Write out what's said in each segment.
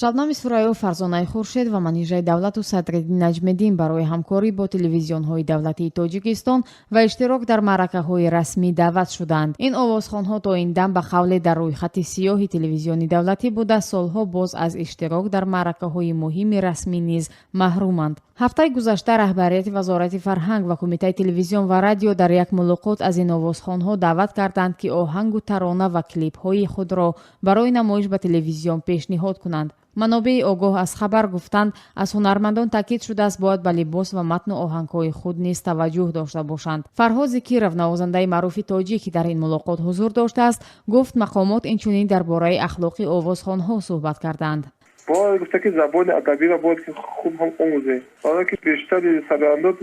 шабнами Сураё, Фарзонаи Хуршед ва Манижаи Давлату Садриддин Наҷмиддин барои ҳамкорӣ бо телевизионҳои давлатии Тоҷикистон ва иштирок дар маъракаҳои расмӣ даъват шуданд. Ин овозхонҳо то ин дам ба қавле дар рӯйхати сиёҳи телевизиони давлатӣ буда солҳо боз аз иштирок дар маъракаҳои муҳими расмӣ низ маҳруманд. ҳафтаи гузашта раҳбарияти Вазорати фарҳанг ва Кумитаи телевизион ва радио дар як мулоқот аз ин овозхонҳо даъват карданд, ки оҳангу тарона ва клипҳои худро барои намоиш ба телевизион пешниҳод кунанд. манобеи огоҳ аз хабар гуфтанд, аз ҳунармандон таъкид шудааст бояд ба либос ва матну оҳангҳои худ низ таваҷҷӯҳ дошта бошанд. Фарҳод Зикиров, навозандаи маъруфи тоҷик, ки дар ин мулоқот ҳузур доштааст, гуфт мақомот инчунин дар бораи ахлоқи овозхонҳо суҳбат карданд. باید گفته که زبان ادبی را باید که خوب هم آموزه. حالا که بیشتر سرندات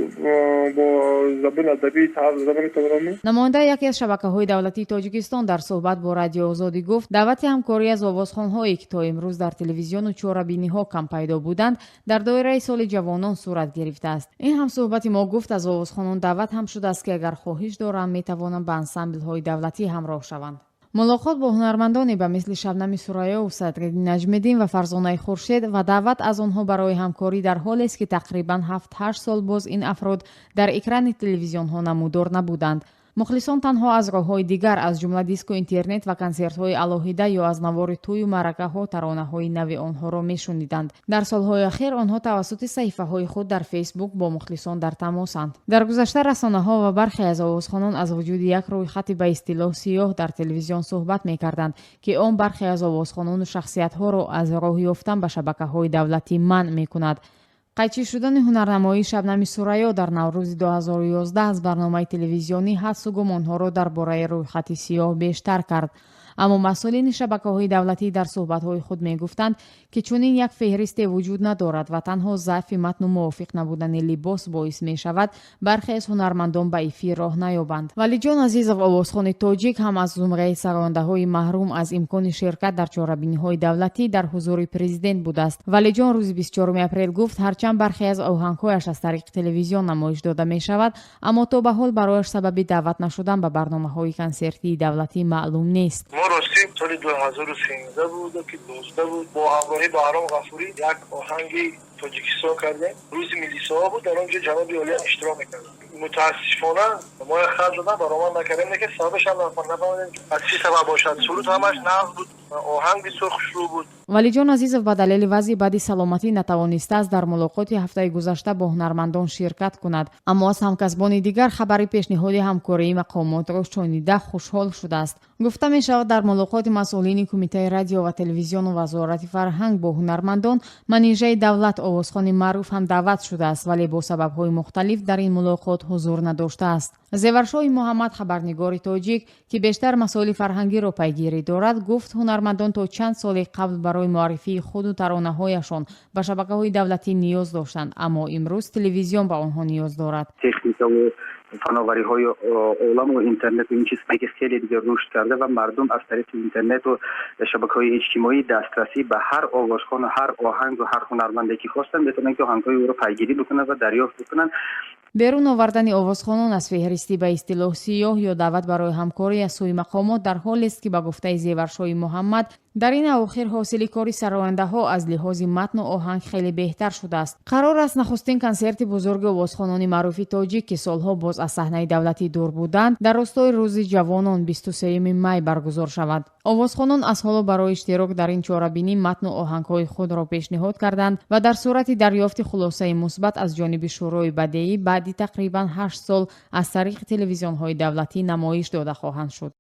با زبان ادبی زبان تورانی. намоянда яке аз шабакаҳои давлатии Тоҷикистон дар суҳбат бо Радио Озодӣ гуфт, даъвати ҳамкорӣ аз овозхонҳое ки то имрӯз дар телевизиону чорабиниҳо кам пайдо буданд, дар доираи соли ҷавонон сурат гирифтааст. ин ҳамсуҳбати мо гуфт, аз овозхонон даъват ҳам шудааст, ки агар хоҳиш доранд, метавонанд ба ансамблҳои давлатӣ ҳамроҳ шаванд. мулоқот бо ҳунармандоне ба мисли Шабнами Сураё, Садриддин Наҷмиддин ва Фарзонаи Хуршед ва даъват аз онҳо барои ҳамкорӣ дар ҳолест, ки тақрибан 7-8 сол боз ин афрод дар экрани телевизионҳо намудор набуданд. мухлисон танҳо аз роҳҳои дигар, аз ҷумла диску интернет ва консертҳои алоҳида ё аз навори тӯю маъракаҳо таронаҳои нави онҳоро мешуниданд. дар солҳои ахир онҳо тавассути саҳифаҳои худ дар фейсбук бо мухлисон дар тамосанд. дар гузашта расонаҳо ва бархе аз овозхонон аз вуҷуди як рӯйхати ба истилоҳ сиёҳ дар телевизион суҳбат мекарданд, ки он бархе аз овозхонону шахсиятҳоро аз роҳ ёфтан ба шабакаҳои давлатӣ манъ мекунад. қайчӣ шудани ҳунарнамоии Шабнами Сураё дар Наврӯзи 2011 аз барномаи телевизионӣ ҳадсу гумонҳоро дар бораи рӯйхати сиёҳ бештар кард. аммо масъулини шабакаҳои давлатӣ дар суҳбатҳои худ мегуфтанд, ки чунин як феҳристе вуҷуд надорад ва танҳо заъфи матну мувофиқ набудани либос боис мешавад бархе аз ҳунармандон ба эфир роҳ наёбанд. Валиҷон Азизов, овозхони тоҷик, ҳам аз зумраи сарояндаҳои маҳрум аз имкони ширкат дар чорабиниҳои давлатӣ дар ҳузури президент будааст. Валиҷон рӯзи 24 апрел гуфт, ҳарчанд бархе аз оҳангҳояш аз тариқи телевизион намоиш дода мешавад, аммо то ба ҳол барояш сабаби даъват нашудан ба барномаҳои консертии давлатӣ маълум нест. راستی سال 2013 بود که 12 بود با همراهی بهرام غفوری یک آهنگی تاجیکستان کردیم. روز ملی صبح بود، در اونجا جناب عالی اشتراک می‌کردن. متاسفانه ما خرج دادن برآمد نکردیم که سببش هم نفهمیدیم از چی سبب باشد. سرود همش نقض بود، آهنگ سرخ شروع بود. валиҷон Азизов ба далели вазъи баъди саломатӣ натавонистааст дар мулоқоти ҳафтаи гузашта бо ҳунармандон ширкат кунад, аммо аз ҳамкасбони дигар хабари пешниҳоди ҳамкории мақомотро шунида хушҳол шудааст. гуфта мешавад, дар мулоқоти масъулини Кумитаи радио ва телевизиону Вазорати фарҳанг бо ҳунармандон Манижаи Давлат, овозхони маъруф, ҳам даъват шудааст, вале бо сабабҳои мухталиф дар ин мулоқот ҳузур надоштааст. Зеваршоҳи Муҳаммад, хабарнигори тоҷик, ки бештар масоили фарҳангиро пайгирӣ дорад, гуфт ҳунармандон то чанд соли қабл барои муаррифии худу таронаҳояшон ба шабакаҳои давлатӣ ниёз доштанд, аммо имрӯз телевизион ба онҳо ниёз дорад. فناوری‌های عالم و اینترنت و این چیزهایی که خیلی دیگه رشد کرده و مردم از طریق اینترنت و شبکه‌های اجتماعی دسترسی به هر آوازخوان و هر آهنگ و هر هنرمندی که خواستن بتونن که آهنگ‌های او رو پیگیری بکنن و دریافت بکنن. берун овардани овозхонон аз феҳристӣ ба истилоҳ сиёҳ ё даъват барои ҳамкорӣ аз сӯи мақомот дар ҳолест, ки ба гуфтаи Зеваршоҳи Муҳаммад дар ин авохир ҳосили кори сарояндаҳо аз лиҳози матну оҳанг хеле беҳтар шудааст. қарор аст нахустин консерти бузурги овозхонони маъруфи тоҷик, ки солҳо боз аз саҳнаи давлатӣ дур буданд, дар ростори рӯзи ҷавонон 23 май баргузор шавад. овозхонон аз ҳоло барои иштирок дар ин чорабинӣ матну оҳангҳои худро пешниҳод карданд ва дар сурати дарёфти хулосаи мусбат аз ҷониби шӯрои бадеӣ баъди тақрибан 8 сол аз тариқи телевизионҳои давлатӣ намоиш дода хоҳанд шуд.